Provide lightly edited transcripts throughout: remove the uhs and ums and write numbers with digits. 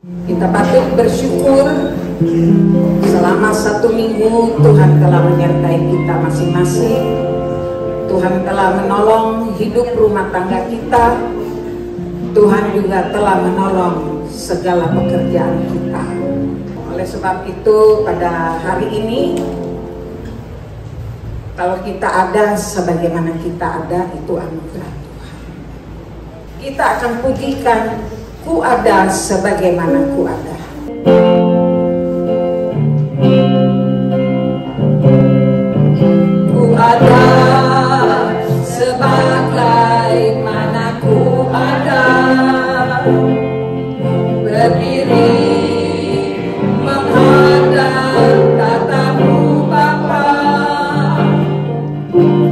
Kita patut bersyukur selama 1 minggu Tuhan telah menyertai kita masing-masing. Tuhan telah menolong hidup rumah tangga kita. Tuhan juga telah menolong segala pekerjaan kita. Oleh sebab itu pada hari ini, kalau kita ada sebagaimana kita ada, itu anugerah Tuhan. Kita akan pujikan, ku ada sebagaimana ku ada. Ku ada sebagaimana ku ada, berdiri menghadap tatamu Bapa,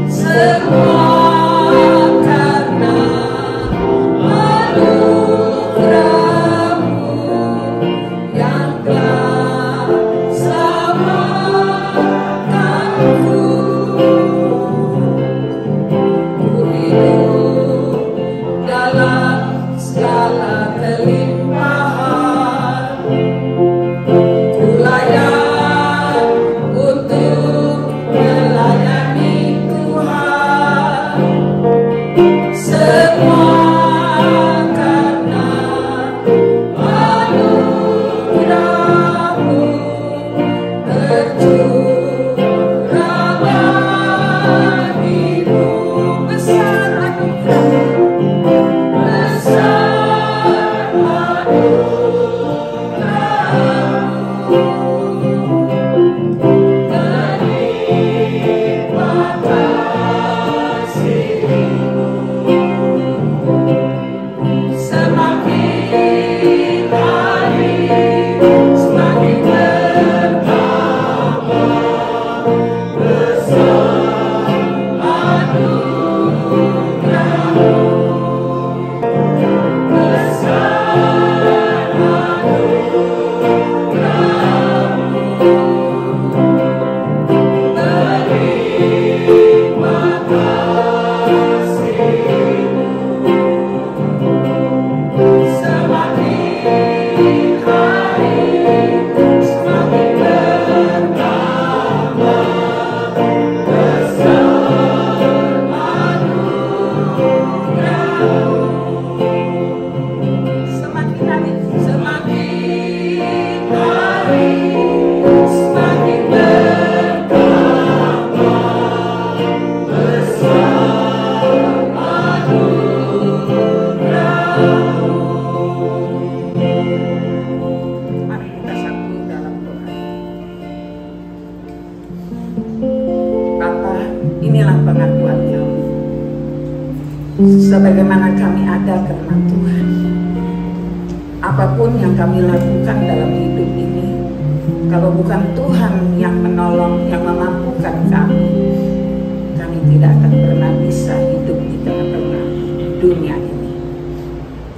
semua karena anugerah-Mu yang telah selamatkanku. Ku hidup dalam segala kelimpahan, ku layak untuk melayani Tuhan, semua karena anugerah-Mu tercurah bagiku. Besar anugerah-Mu, besar anugerah-Mu, terlipat kasih-Mu. Semakin hari semakin bertambah besar anugerah-Mu, besar anugerah-Mu, terlipat kasih-Mu. Semakin hari semakin bertambah besar anugerah-Mu. Semakin hari semakin bertambah besar anugerah-Mu. Mari kita satu dalam doa. Bapa, inilah pengakuan kami. Sebagaimana kami ada karena Tuhan. Apapun yang kami lakukan dalam hidup ini, kalau bukan Tuhan yang menolong, yang memampukan kami tidak akan pernah bisa hidup di tengah-tengah dunia ini.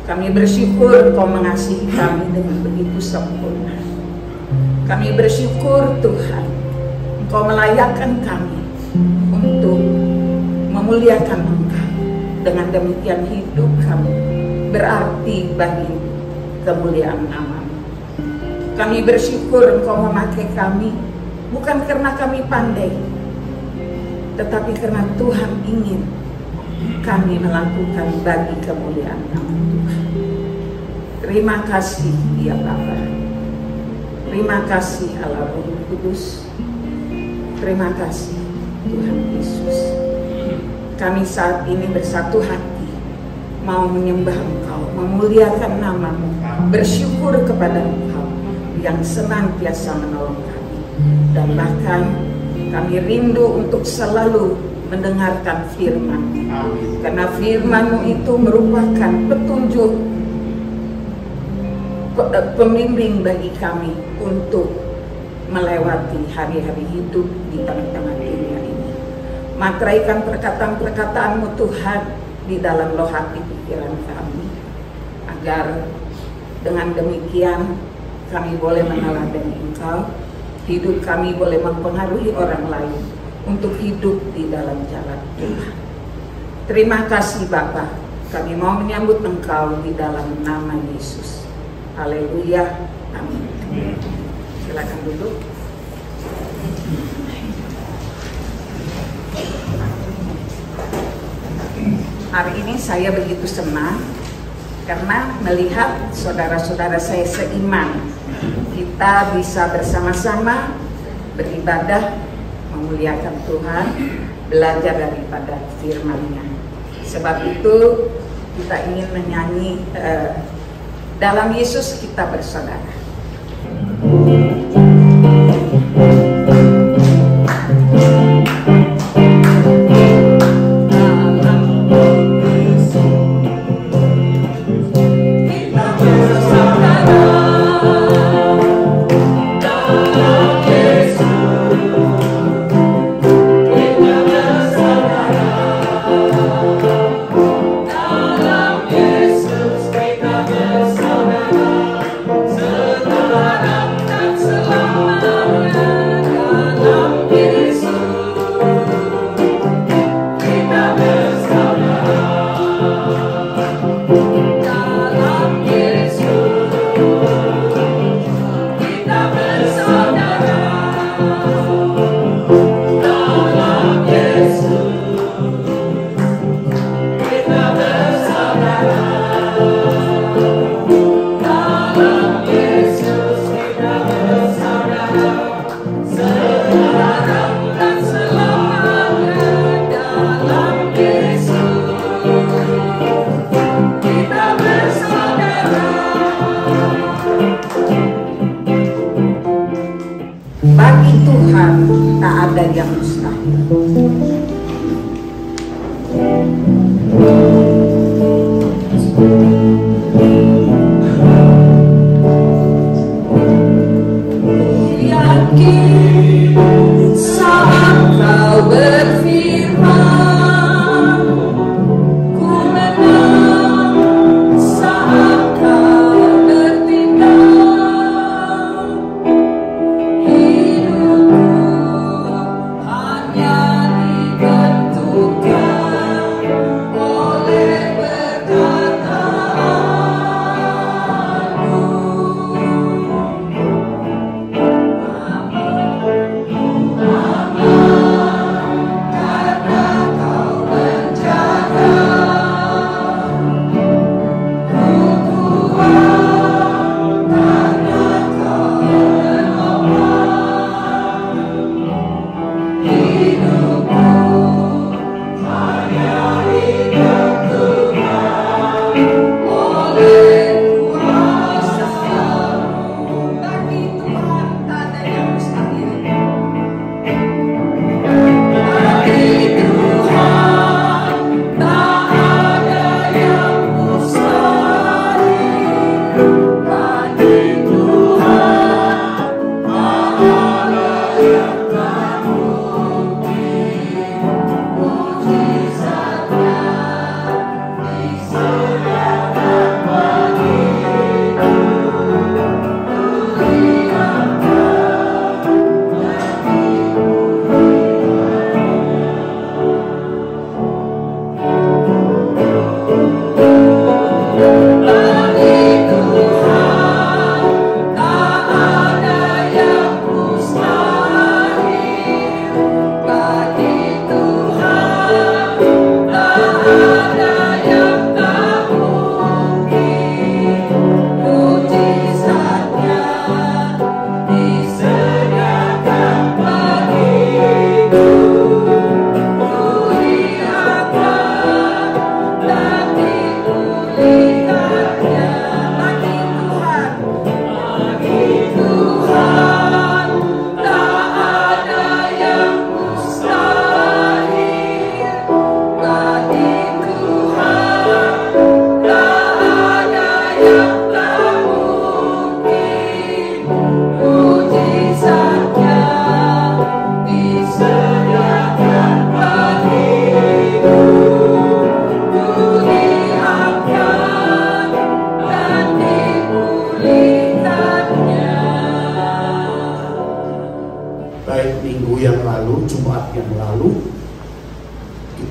Kami bersyukur Engkau mengasihi kami dengan begitu sempurna. Kami bersyukur Tuhan, Engkau melayakkan kami untuk memuliakan Engkau. Dengan demikian hidup kami berarti bagi kemuliaan nama-Mu. Kami bersyukur Engkau memakai kami bukan karena kami pandai, tetapi karena Tuhan ingin kami melakukan bagi kemuliaan nama Tuhan. Terima kasih ya Bapa. Terima kasih Allah Roh Kudus. Terima kasih Tuhan Yesus. Kami saat ini bersatu hati mau menyembah Engkau, memuliakan nama-Mu, bersyukur kepada Engkau yang senantiasa menolong kami. Dan bahkan kami rindu untuk selalu mendengarkan firman. Karena firman-Mu itu merupakan petunjuk, pembimbing bagi kami untuk melewati hari-hari hidup di tengah-tengah dunia ini. Materaikan perkataan-perkataan-Mu Tuhan di dalam loh hati pikiran kami, agar dengan demikian kami boleh meneladani Engkau, hidup kami boleh mempengaruhi orang lain untuk hidup di dalam jalan Tuhan. Terima kasih Bapa, kami mau menyambut Engkau di dalam nama Yesus. Haleluya. Amin. Silakan duduk. Hari ini saya begitu senang karena melihat saudara-saudara saya seiman. Kita bisa bersama-sama beribadah, memuliakan Tuhan, belajar daripada firman-Nya. Sebab itu kita ingin menyanyi dalam Yesus kita bersaudara. Bagi Tuhan tak ada yang mustahil. Yakin saat kau berfirman, ku menang saat kau bertindak. Hidupku hanya ditentukan oleh perkataanmu.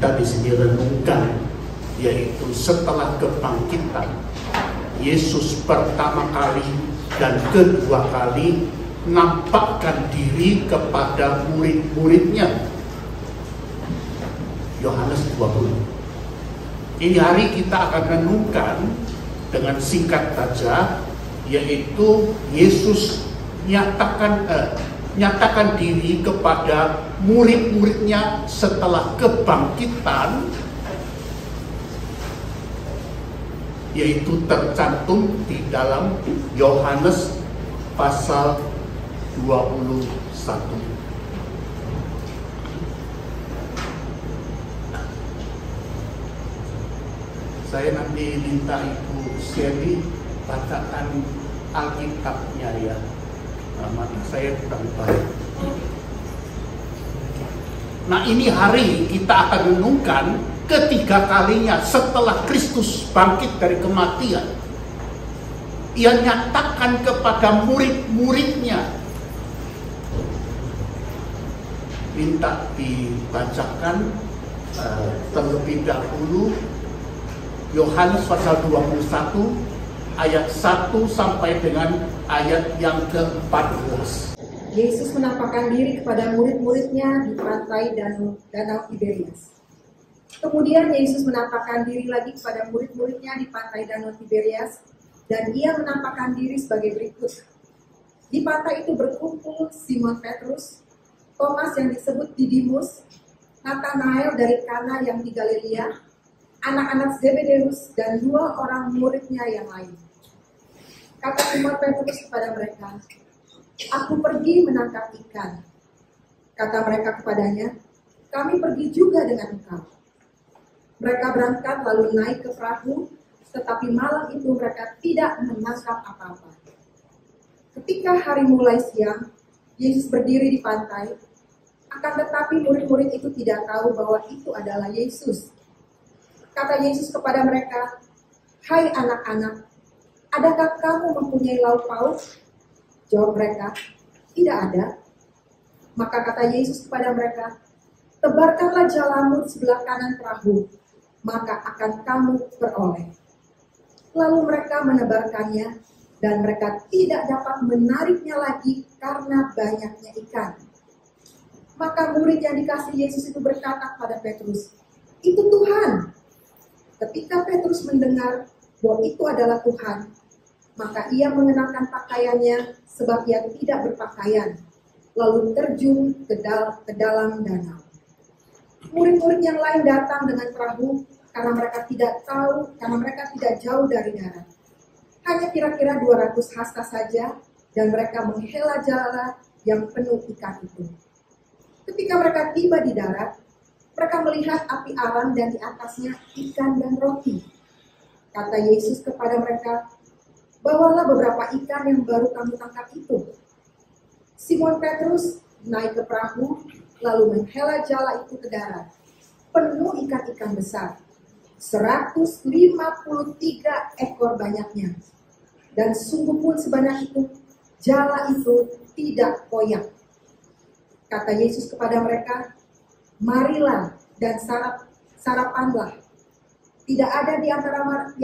kita di sini renungkan, yaitu setelah kebangkitan Yesus pertama kali dan kedua kali nampakkan diri kepada murid-muridnya. Yohanes 20. Ini hari kita akan renungkan dengan singkat saja, yaitu Yesus nyatakan diri kepada murid-muridnya setelah kebangkitan, yaitu tercantum di dalam Yohanes pasal 21. Saya nanti minta Ibu Shelly bacakan Alkitabnya ya. Maka saya kurang baik. Nah, ini hari kita akan renungkan ketiga kalinya setelah Kristus bangkit dari kematian. Ia nyatakan kepada murid-muridnya. Minta dibacakan terlebih dahulu Yohanes pasal 21 ayat 1 sampai dengan ayat yang ke-14. Yesus menampakkan diri kepada murid-muridnya di pantai Danau Tiberias. Kemudian Yesus menampakkan diri lagi kepada murid-muridnya di pantai Danau Tiberias, dan ia menampakkan diri sebagai berikut. Di pantai itu berkumpul Simon Petrus, Thomas yang disebut Didimus, Nathanael dari Kana yang di Galilea, anak-anak Zebedeus, dan 2 orang muridnya yang lain. Kata Simon Petrus kepada mereka, "Aku pergi menangkap ikan." Kata mereka kepadanya, "Kami pergi juga dengan engkau." Mereka berangkat lalu naik ke perahu, tetapi malam itu mereka tidak menangkap apa-apa. Ketika hari mulai siang, Yesus berdiri di pantai, akan tetapi murid-murid itu tidak tahu bahwa itu adalah Yesus. Kata Yesus kepada mereka, "Hai anak-anak, adakah kamu mempunyai lauk paus?" Jawab mereka, "Tidak ada." Maka kata Yesus kepada mereka, "Tebarkanlah jalamu sebelah kanan perahu, maka akan kamu peroleh." Lalu mereka menebarkannya, dan mereka tidak dapat menariknya lagi karena banyaknya ikan. Maka murid yang dikasihi Yesus itu berkata kepada Petrus, "Itu Tuhan." Ketika Petrus mendengar bahwa itu adalah Tuhan, maka ia mengenakan pakaiannya sebab ia tidak berpakaian, lalu terjun ke dalam danau. Murid-murid yang lain datang dengan perahu karena mereka tidak jauh dari darat. Hanya kira-kira 200 hasta saja, dan mereka menghela jala yang penuh ikan itu. Ketika mereka tiba di darat, mereka melihat api arang dan di atasnya ikan dan roti. Kata Yesus kepada mereka, "Bawalah beberapa ikan yang baru kamu tangkap itu." Simon Petrus naik ke perahu, lalu menghela jala itu ke darat, penuh ikan-ikan besar, 153 ekor banyaknya. Dan sungguh pun sebanyak itu, jala itu tidak koyak. Kata Yesus kepada mereka, "Marilah dan sarapanlah." Tidak ada di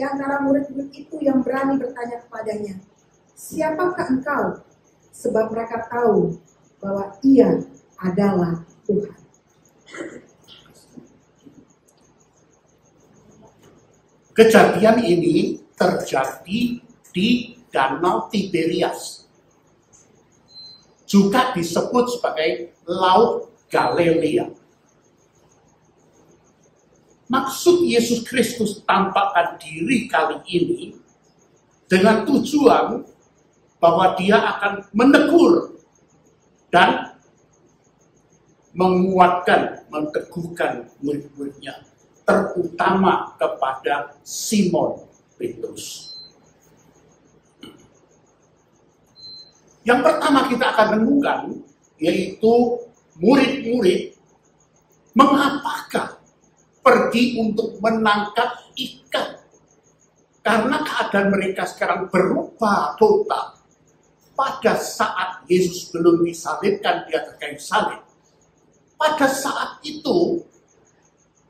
antara murid-murid itu yang berani bertanya kepadanya, "Siapakah engkau?" Sebab mereka tahu bahwa ia adalah Tuhan. Kejadian ini terjadi di Danau Tiberias, juga disebut sebagai Laut Galilea. Maksud Yesus Kristus tampakkan diri kali ini dengan tujuan bahwa dia akan menegur dan menguatkan, menteguhkan murid-muridnya, terutama kepada Simon Petrus. Yang pertama kita akan renungkan, yaitu murid-murid mengapakah pergi untuk menangkap ikan. Karena keadaan mereka sekarang berubah total. Pada saat Yesus belum disalibkan di atas kayu salib, pada saat itu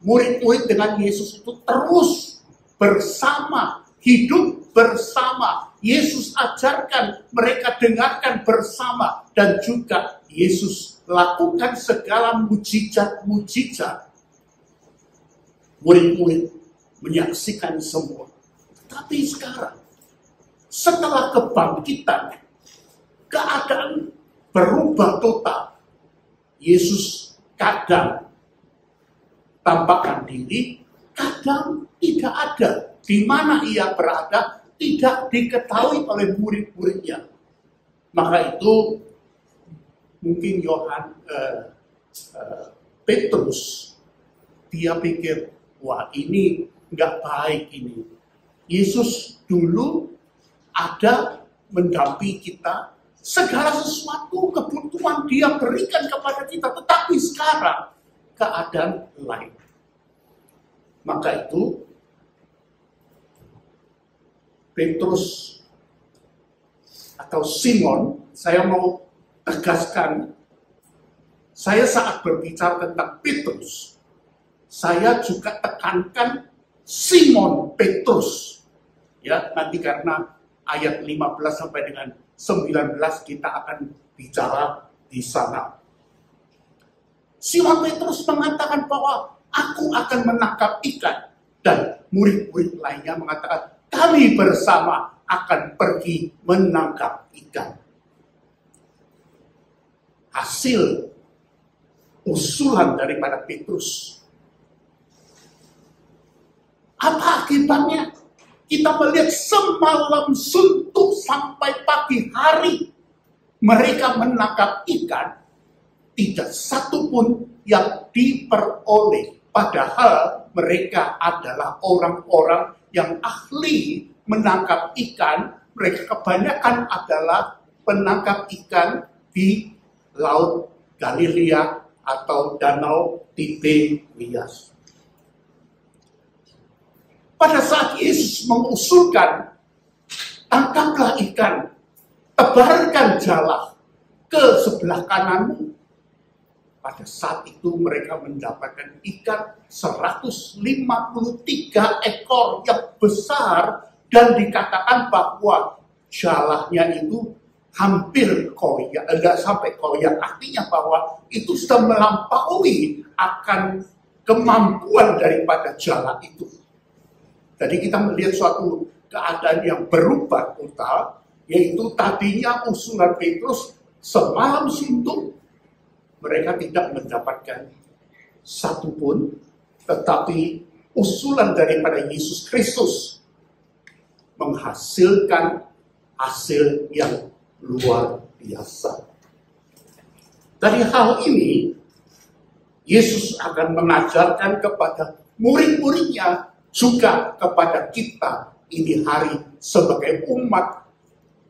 murid-murid dengan Yesus itu terus bersama hidup bersama. Yesus ajarkan, mereka dengarkan bersama, dan juga Yesus lakukan segala mujizat-mujizat. Murid-murid menyaksikan semua. Tapi sekarang, setelah kebangkitan, keadaan berubah total. Yesus kadang tampakkan diri, kadang tidak ada. Di mana ia berada tidak diketahui oleh murid-muridnya. Maka itu mungkin Petrus, dia pikir, wah ini nggak baik ini. Yesus dulu ada mendampingi kita, segala sesuatu kebutuhan dia berikan kepada kita, tetapi sekarang keadaan lain. Maka itu Petrus atau Simon, saya mau tegaskan, saya saat berbicara tentang Petrus, saya juga tekankan Simon Petrus. Ya, nanti karena ayat 15 sampai dengan 19 kita akan bicara di sana. Simon Petrus mengatakan bahwa aku akan menangkap ikan, dan murid-murid lainnya mengatakan kami bersama akan pergi menangkap ikan. Hasil usulan daripada Petrus. Apa akibatnya? Kita melihat semalam suntuk sampai pagi hari mereka menangkap ikan, tidak satu pun yang diperoleh. Padahal mereka adalah orang-orang yang ahli menangkap ikan. Mereka kebanyakan adalah penangkap ikan di Laut Galilea atau Danau Tiberias. Pada saat Yesus mengusulkan, tangkaplah ikan, tebarkan jala ke sebelah kananmu. Pada saat itu mereka mendapatkan ikan 153 ekor yang besar, dan dikatakan bahwa jalahnya itu hampir koyak, enggak sampai koyak. Artinya bahwa itu sudah melampaui akan kemampuan daripada jala itu. Jadi kita melihat suatu keadaan yang berubah total, yaitu tadinya usulan Petrus semalam suntuk, mereka tidak mendapatkan satu pun, tetapi usulan daripada Yesus Kristus menghasilkan hasil yang luar biasa. Dari hal ini, Yesus akan mengajarkan kepada murid-muridnya, juga kepada kita ini hari sebagai umat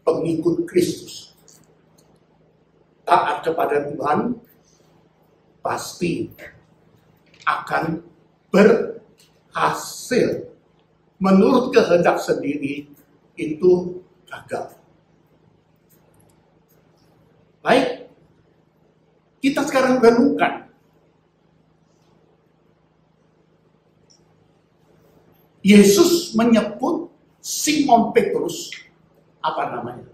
pengikut Kristus. Taat kepada Tuhan pasti akan berhasil. Menurut kehendak sendiri itu gagal. Baik, kita sekarang renungkan. Yesus menyebut Simon Petrus, apa namanya?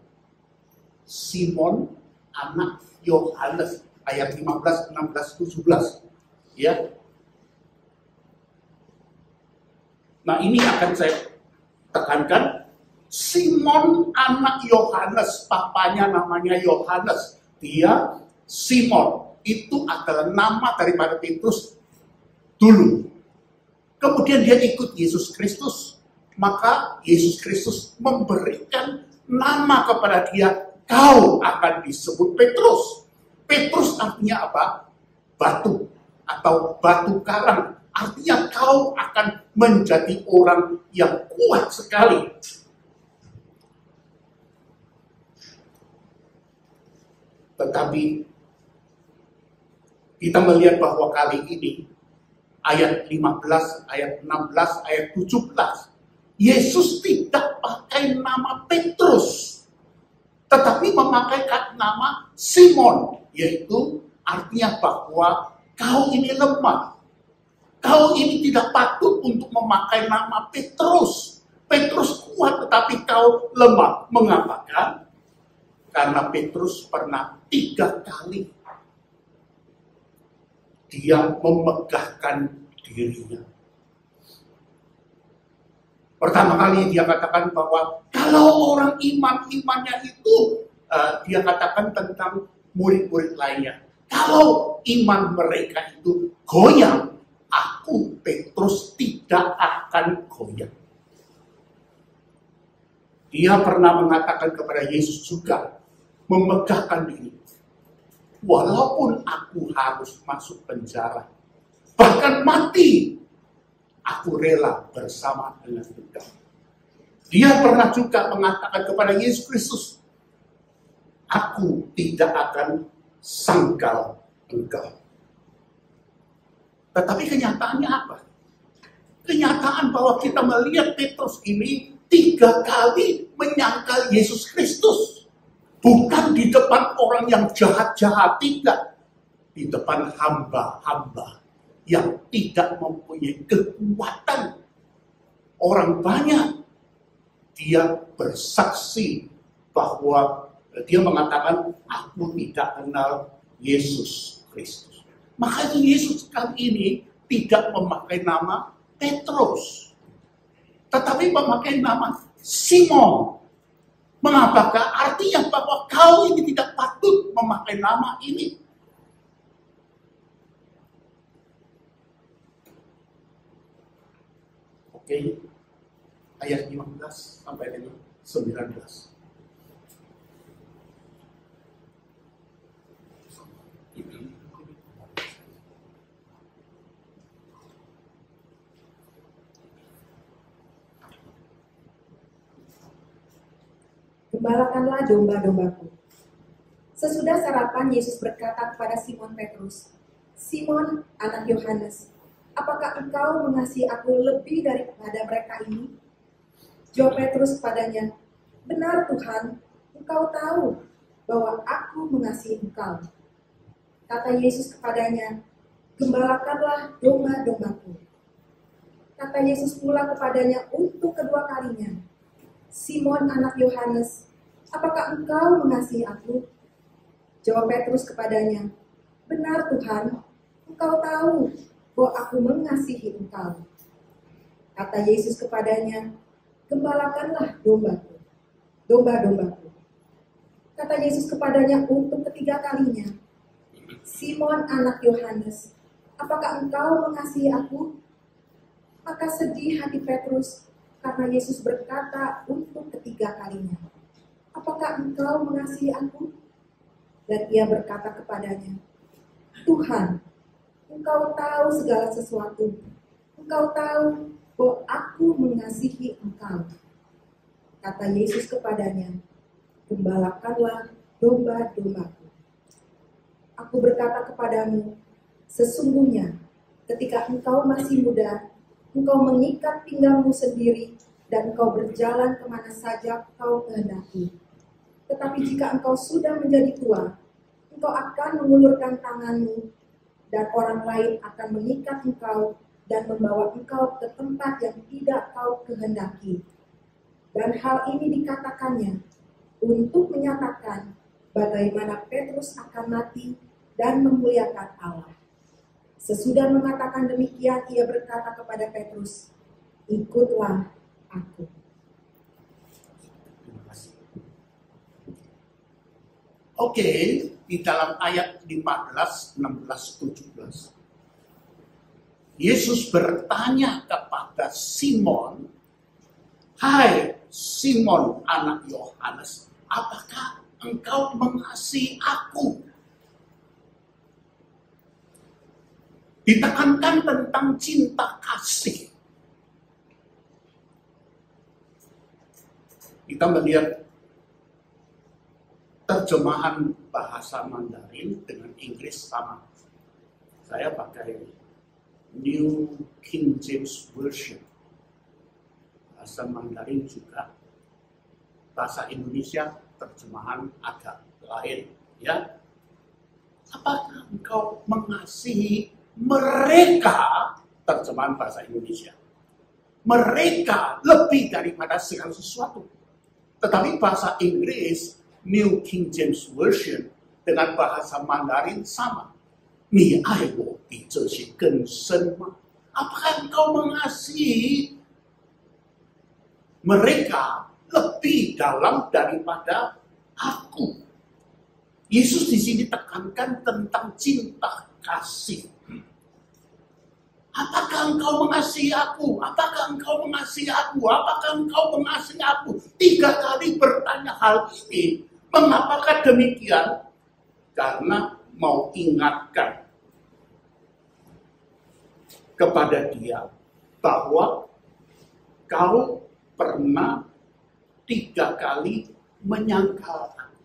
Simon anak Yohanes, ayat 15, 16, 17. Ya. Nah, ini akan saya tekankan. Simon anak Yohanes, papanya namanya Yohanes. Dia Simon, itu adalah nama daripada Petrus dulu. Kemudian dia ikut Yesus Kristus, maka Yesus Kristus memberikan nama kepada dia, kau akan disebut Petrus. Petrus artinya apa? Batu atau batu karang. Artinya kau akan menjadi orang yang kuat sekali. Tetapi kita melihat bahwa kali ini ayat 15, ayat 16, ayat 17. Yesus tidak pakai nama Petrus, tetapi memakai nama Simon, yaitu artinya bahwa kau ini lemah. Kau ini tidak patut untuk memakai nama Petrus. Petrus kuat tetapi kau lemah. Mengapa? Karena Petrus pernah 3 kali dia memegahkan dirinya. Pertama kali dia katakan bahwa kalau orang imannya itu, dia katakan tentang murid-murid lainnya. Kalau iman mereka itu goyang, aku Petrus tidak akan goyang. Dia pernah mengatakan kepada Yesus juga, memegahkan diri. Walaupun aku harus masuk penjara, bahkan mati, aku rela bersama dengan engkau. Dia pernah juga mengatakan kepada Yesus Kristus, aku tidak akan sangkal engkau. Tetapi kenyataannya apa? Kenyataan bahwa kita melihat Petrus ini 3 kali menyangkal Yesus Kristus. Bukan di depan orang yang jahat-jahat, tidak. Di depan hamba-hamba yang tidak mempunyai kekuatan. Orang banyak. Dia bersaksi bahwa dia mengatakan, aku tidak kenal Yesus Kristus. Makanya Yesus kali ini tidak memakai nama Petrus, tetapi memakai nama Simon. Mengapakah? Artinya bahwa kau ini tidak patut memakai nama ini. Oke, ayat 15 sampai dengan 19. Gembalakanlah domba-dombaku. Sesudah sarapan, Yesus berkata kepada Simon Petrus, Simon, anak Yohanes, apakah engkau mengasihi aku lebih daripada mereka ini? Jawab Petrus kepadanya, benar Tuhan, engkau tahu bahwa aku mengasihi engkau. Kata Yesus kepadanya, gembalakanlah domba-dombaku. Kata Yesus pula kepadanya untuk kedua kalinya, Simon anak Yohanes, apakah engkau mengasihi aku? Jawab Petrus kepadanya, benar Tuhan, engkau tahu bahwa aku mengasihi engkau. Kata Yesus kepadanya, gembalakanlah domba-dombaku. Kata Yesus kepadanya untuk ketiga kalinya, Simon anak Yohanes, apakah engkau mengasihi aku? Maka sedih hati Petrus, karena Yesus berkata untuk ketiga kalinya, apakah engkau mengasihi aku? Dan ia berkata kepadanya, Tuhan, engkau tahu segala sesuatu. Engkau tahu bahwa aku mengasihi engkau. Kata Yesus kepadanya, gembalakanlah domba-dombaku. Aku berkata kepadamu, sesungguhnya ketika engkau masih muda, engkau mengikat pinggangmu sendiri, dan engkau berjalan kemana saja kau kehendaki. Tetapi jika engkau sudah menjadi tua, engkau akan mengulurkan tanganmu, dan orang lain akan mengikat engkau, dan membawa engkau ke tempat yang tidak kau kehendaki. Dan hal ini dikatakannya, untuk menyatakan bagaimana Petrus akan mati, dan memuliakan Allah. Sesudah mengatakan demikian, ia berkata kepada Petrus, ikutlah aku. Oke, di dalam ayat 15, 16, 17. Yesus bertanya kepada Simon, hai Simon anak Yohanes, apakah engkau mengasihi aku? Ditekankan tentang cinta kasih. Kita melihat terjemahan bahasa Mandarin dengan Inggris sama. Saya pakai New King James Version. Bahasa Mandarin juga. Bahasa Indonesia terjemahan agak lain, ya. Apakah engkau mengasihi mereka? Terjemahan bahasa Indonesia. mereka lebih daripada segala sesuatu. Tetapi bahasa Inggris, New King James Version, dengan bahasa Mandarin sama. 你爱我比这些更深吗? Apakah engkau mengasihi mereka lebih dalam daripada aku? Yesus di sini tekankan tentang cinta kasih. Apakah engkau mengasihi aku? Apakah engkau mengasihi aku? Apakah engkau mengasihi aku? 3 kali bertanya hal ini. Mengapakah demikian? Karena mau ingatkan kepada dia bahwa kau pernah 3 kali menyangkal aku.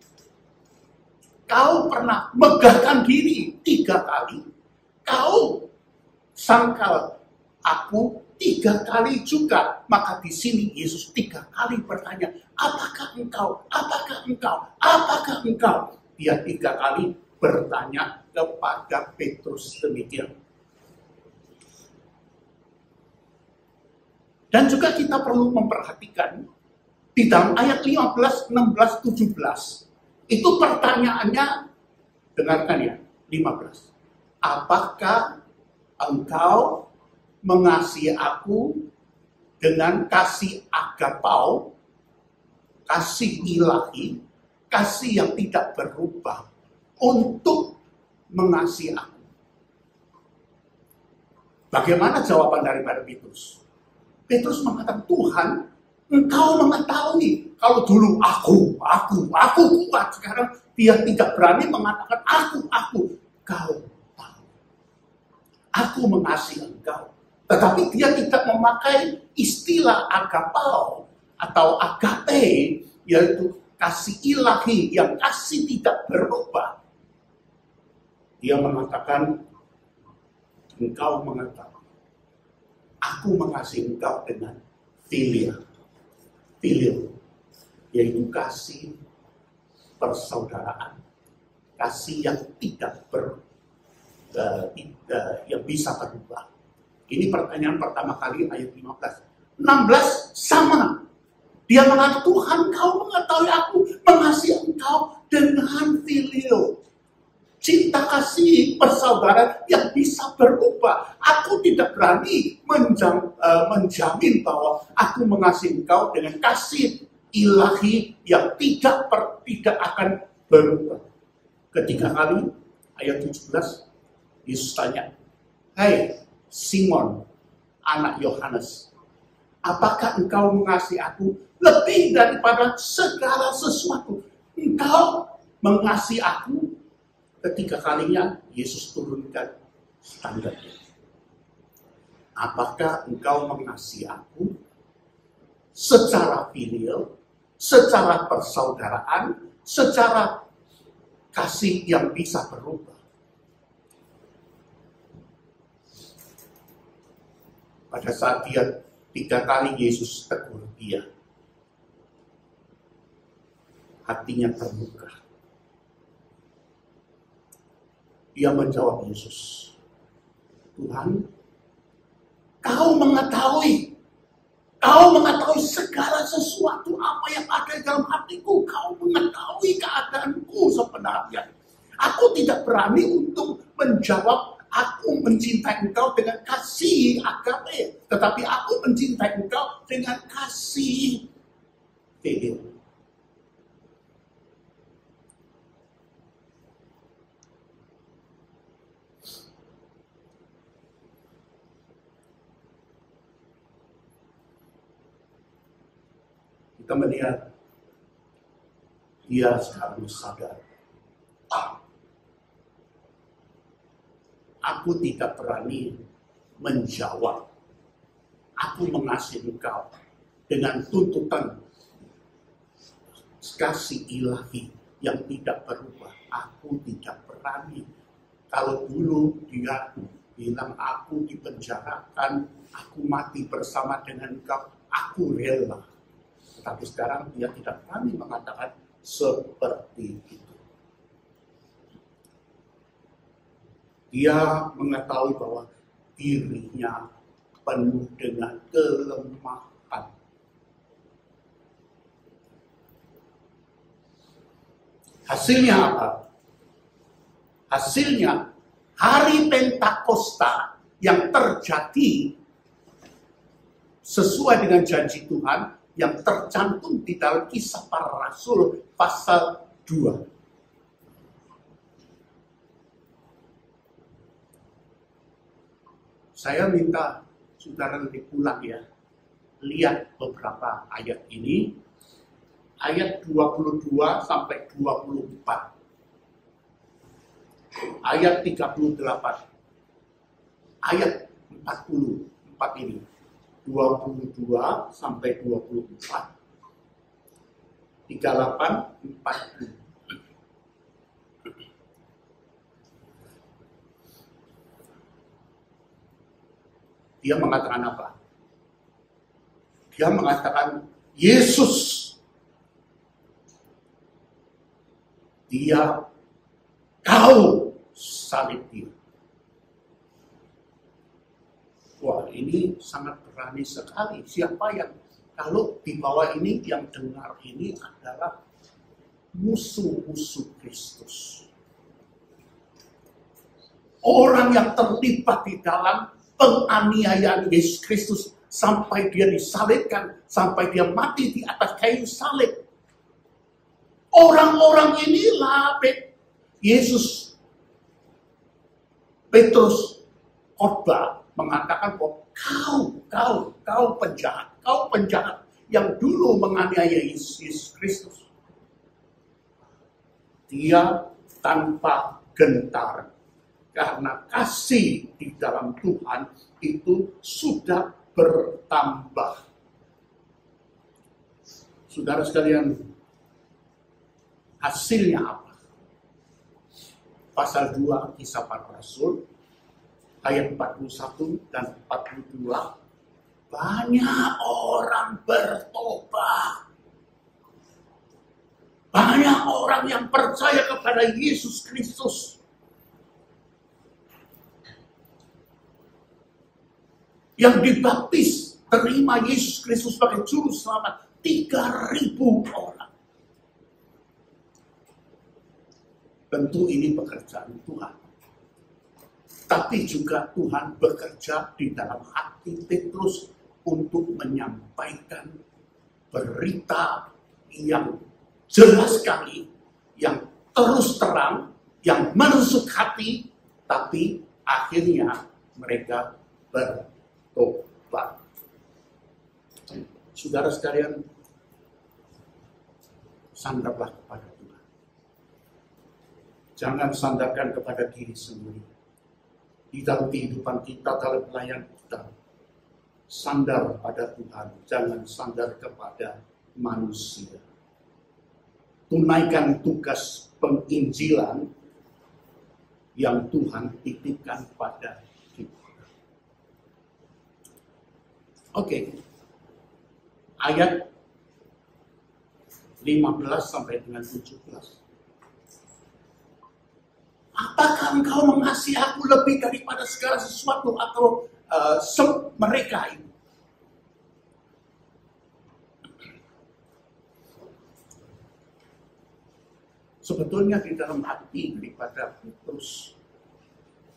Kau pernah megahkan diri 3 kali. Kau sangkal aku 3 kali juga. Maka di sini Yesus 3 kali bertanya, apakah engkau? Apakah engkau? Apakah engkau? Dia 3 kali bertanya kepada Petrus demikian. Dan juga kita perlu memperhatikan di dalam ayat 15, 16, 17. Itu pertanyaannya, dengarkan ya, 15. Apakah engkau mengasihi aku dengan kasih agapau, kasih ilahi, kasih yang tidak berubah untuk mengasihi aku? Bagaimana jawaban daripada Petrus? Petrus mengatakan, Tuhan, engkau mengetahui kalau dulu aku kuat. Sekarang dia tidak berani mengatakan aku. Kau tahu. Aku mengasihi engkau. Tetapi dia tidak memakai istilah agapau atau agape, yaitu kasih ilahi yang kasih tidak berubah. Dia mengatakan, engkau mengetahui. Aku mengasihi engkau dengan filial, yaitu kasih persaudaraan, kasih yang tidak yang bisa berubah. Ini pertanyaan pertama kali ayat 15. 16 sama. Dia mengatakan, Tuhan, kau mengetahui aku mengasihi engkau dengan filial. Cinta kasih persaudaraan yang bisa berubah. Aku tidak berani menjamin bahwa aku mengasihi engkau dengan kasih ilahi yang tidak akan berubah. Ketiga kali, ayat 17, Yesus tanya, hai Simon, anak Yohanes, apakah engkau mengasihi aku lebih daripada segala sesuatu? Engkau mengasihi aku? Ketiga kalinya Yesus turunkan standarnya. Apakah engkau mengasihi aku secara filial, secara persaudaraan, secara kasih yang bisa berubah? Pada saat dia 3 kali Yesus tegur dia, hatinya terbuka. Dia menjawab Yesus, Tuhan, kau mengetahui segala sesuatu apa yang ada di dalam hatiku. Kau mengetahui keadaanku sebenarnya. Aku tidak berani untuk menjawab, aku mencintai engkau dengan kasih agape. Tetapi aku mencintai engkau dengan kasih filial. Kita melihat dia sekarang sadar. Aku tidak berani menjawab. Aku mengasihi engkau dengan tuntutan kasih ilahi yang tidak berubah. Aku tidak berani. Kalau dulu dia bilang aku dipenjarakan, aku mati bersama dengan engkau, aku rela. Tapi sekarang dia tidak berani mengatakan seperti itu. Dia mengetahui bahwa dirinya penuh dengan kelemahan. Hasilnya apa? Hasilnya hari Pentakosta yang terjadi sesuai dengan janji Tuhan yang tercantum di dalam Kisah Para Rasul pasal 2. Saya minta saudara lebih pulang ya. Lihat beberapa ayat ini. Ayat 22 sampai 24. Ayat 38. Ayat 44 ini. 22 sampai 24. 38, 40. Dia mengatakan apa? Dia mengatakan Yesus. Kau salib dia. Wah, ini sangat berani sekali. Siapa yang kalau di bawah ini yang dengar ini adalah musuh-musuh Kristus. Orang yang terlibat di dalam penganiayaan Yesus Kristus sampai dia disalibkan, sampai dia mati di atas kayu salib. Orang-orang inilah Yesus, Petrus khotbah mengatakan bahwa kau penjahat yang dulu menganiaya Yesus Kristus. Dia tanpa gentar karena kasih di dalam Tuhan itu sudah bertambah. Saudara sekalian, hasilnya apa? Pasal 2 Kisah Para Rasul ayat 41 dan 42, banyak orang bertobat. Banyak orang yang percaya kepada Yesus Kristus. Yang dibaptis, terima Yesus Kristus sebagai juru selamat, 3.000 orang. Tentu ini pekerjaan Tuhan. Tapi juga Tuhan bekerja di dalam hati Petrus untuk menyampaikan berita yang jelas sekali, yang terus terang, yang menusuk hati, tapi akhirnya mereka bertobat. Saudara sekalian, sandarlah kepada Tuhan. Jangan sandarkan kepada diri sendiri. Di dalam kehidupan kita, dalam pelayanan kita, sandar pada Tuhan, jangan sandar kepada manusia. Tunaikan tugas penginjilan yang Tuhan titipkan pada kita. Oke. Ayat 15 sampai dengan 17. Apakah engkau mengasihi aku lebih daripada segala sesuatu atau mereka ini? Sebetulnya di dalam hati daripada Petrus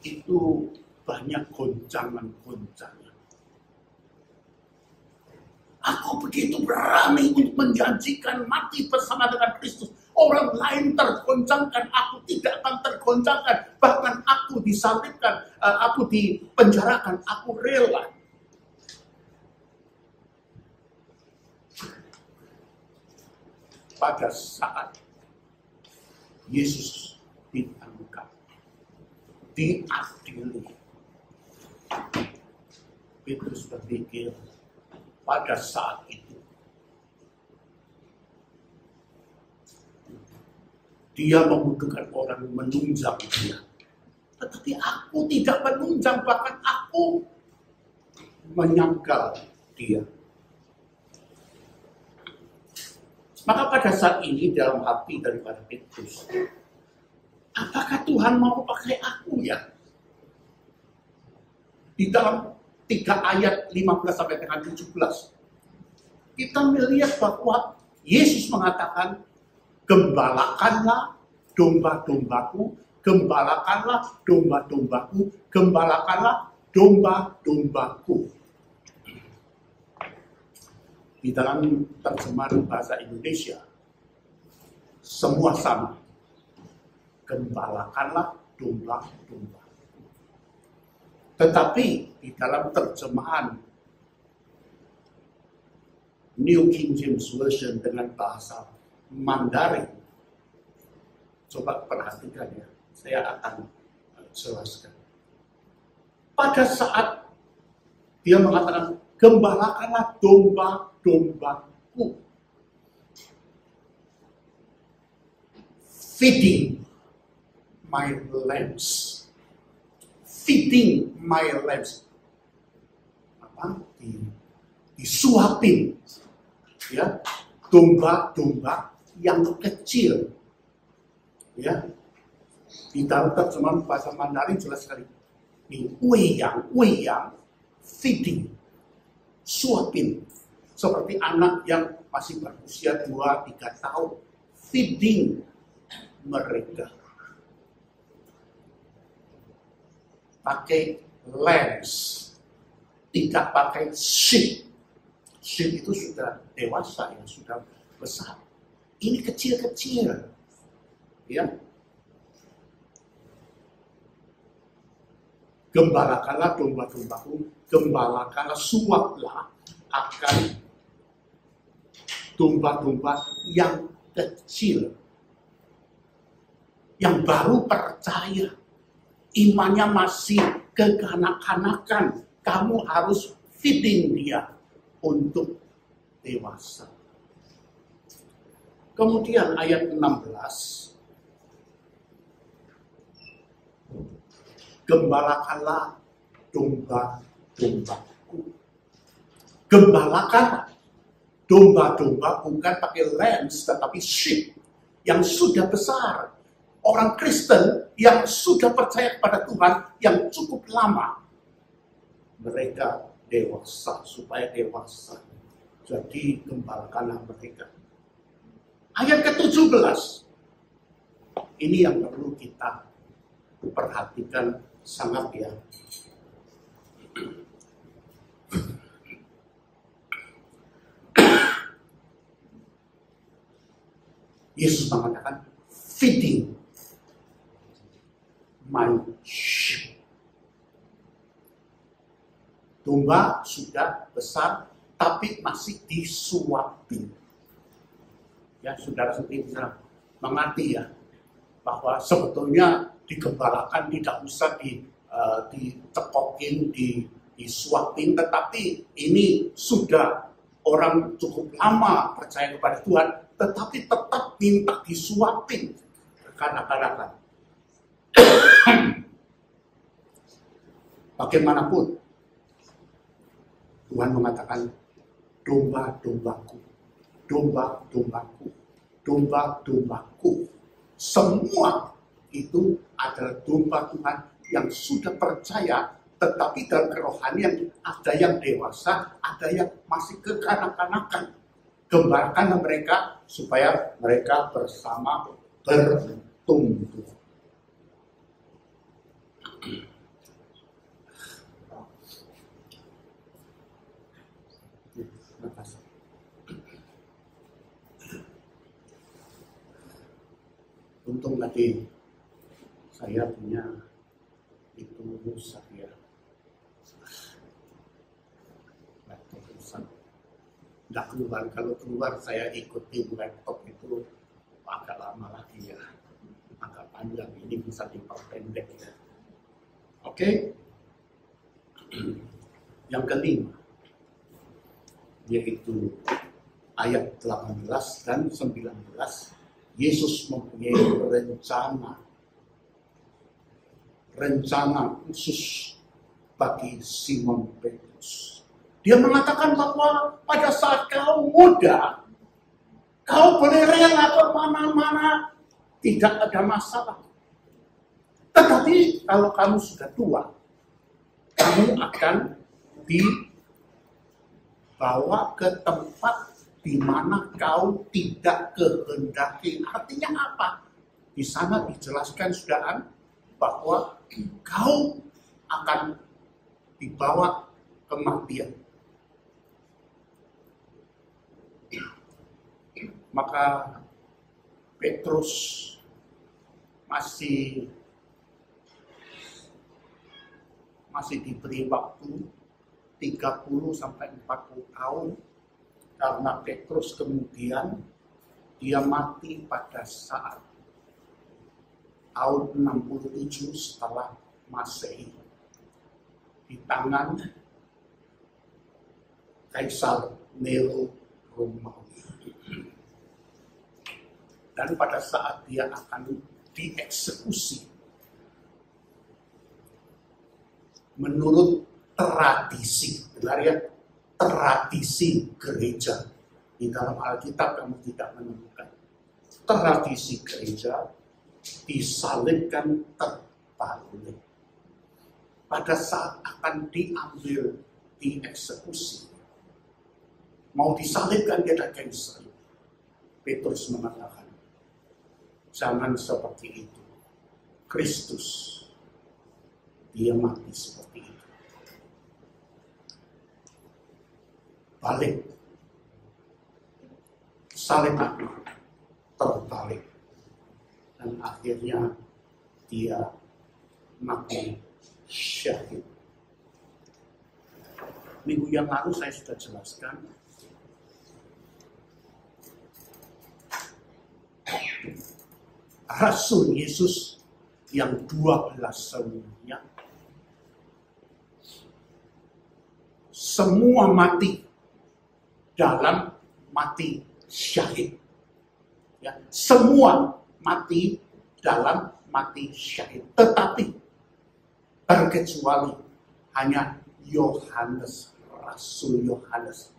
itu banyak goncangan-goncangan. Aku begitu berani untuk menjanjikan mati bersama dengan Kristus. Orang lain tergoncangkan, aku tidak akan tergoncangkan. Bahkan aku disalibkan, aku dipenjarakan, aku rela. Pada saat Yesus diangkat, diadili, Petrus berpikir, pada saat itu dia membutuhkan orang menunjang dia. Tetapi aku tidak menunjang, bahkan aku menyangkal dia. Maka pada saat ini dalam hati daripada Petrus, apakah Tuhan mau pakai aku ya? Di dalam 3 ayat 15 sampai dengan 17. Kita melihat bahwa Yesus mengatakan, gembalakanlah domba-dombaku, gembalakanlah domba-dombaku, gembalakanlah domba-dombaku. Di dalam terjemahan bahasa Indonesia, semua sama. Gembalakanlah domba-domba. Tetapi di dalam terjemahan New King James Version dengan bahasa Mandarin, coba perhatikan ya, saya akan jelaskan. Pada saat dia mengatakan, gembalakanlah domba-dombaku, feeding my lambs. Feeding my lambs. Disuapin ya, domba-domba yang kecil. Ya. Di dalam terjemahan bahasa Mandarin jelas sekali. Ini weiyang, feeding, suapin. Seperti anak yang masih berusia 2-3 tahun. Feeding mereka. Pakai lambs, tidak pakai sheep. Sheep itu sudah dewasa, yang sudah besar. Ini kecil-kecil. Ya. Gembalakanlah domba-dombaku, gembalakanlah, suaplah akan domba-domba yang kecil, yang baru percaya, imannya masih kekanak-kanakan. Kamu harus feeding dia untuk dewasa. Kemudian ayat 16, gembalakanlah domba-dombaku. Gembalakanlah domba-domba, bukan pakai lambs tetapi sheep yang sudah besar. Orang Kristen yang sudah percaya kepada Tuhan yang cukup lama, mereka dewasa, supaya dewasa. Jadi gembalakanlah mereka. Ayat ke-17, ini yang perlu kita perhatikan sangat ya. Yesus mengatakan, feeding my sheep. Domba sudah besar, tapi masih disuapin. Ya, saudara sendiri bisa mengerti ya, bahwa sebetulnya digembalakan tidak usah ditepokin, disuapin, tetapi ini sudah orang cukup lama percaya kepada Tuhan, tetapi tetap minta disuapin kanak-kanakan. Bagaimanapun, Tuhan mengatakan, domba-dombaku, domba-dombaku, domba-dombaku. Semua itu adalah domba Tuhan yang sudah percaya, tetapi dalam kerohanian ada yang dewasa, ada yang masih kekanak-kanakan. Gembalakanlah mereka supaya mereka bersama bertumbuh. Untung tadi saya punya itu rusak ya. Laptop rusak. Nggak keluar. Kalau keluar saya ikuti laptop itu agak lama lagi ya. Agak panjang. Ini bisa diperpendek ya. Oke. Yang kelima, yaitu ayat 18 dan 19. Yesus mempunyai rencana khusus bagi Simon Petrus. Dia mengatakan bahwa pada saat kau muda, kau boleh rela kemana-mana, tidak ada masalah. Tetapi kalau kamu sudah tua, kamu akan dibawa ke tempat di mana kau tidak kehendaki. Artinya apa? Di sana dijelaskan saudara bahwa kau akan dibawa kematian. Maka Petrus masih diberi waktu 30 sampai 40 tahun, karena Petrus kemudian dia mati pada saat tahun 67 setelah Masehi di tangan Kaisar Nero Romawi. Dan pada saat dia akan dieksekusi, menurut tradisi, benar ya, tradisi gereja, di dalam Alkitab kamu tidak menemukan tradisi gereja, disalibkan terbalik. Pada saat akan diambil, dieksekusi, mau disalibkan dia ada kain salib. Petrus mengatakan, jangan seperti itu. Kristus, dia mati seperti itu. Balik. Salib aku terbalik. Dan akhirnya dia mati syahid. Minggu yang lalu saya sudah jelaskan Rasul Yesus yang 12 semuanya semua mati dalam mati syahid. Ya, semua mati dalam mati syahid. Tetapi terkecuali hanya Yohanes, Rasul Yohanes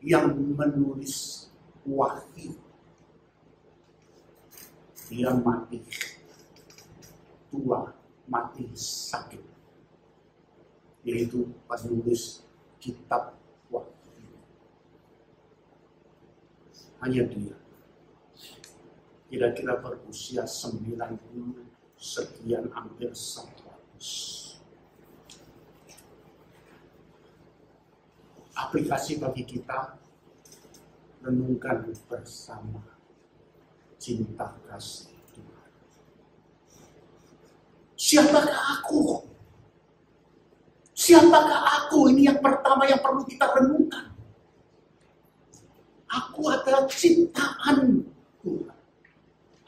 yang menulis Wahyu. Dia mati tua, mati sakit, yaitu penulis kitab Wahyu. Hanya dia, kira-kira berusia 90 sekian, hampir 100. Aplikasi bagi kita, renungkan bersama cinta kasih Tuhan. Siapakah aku? Siapakah aku? Ini yang pertama yang perlu kita renungkan. Aku adalah ciptaan Tuhan.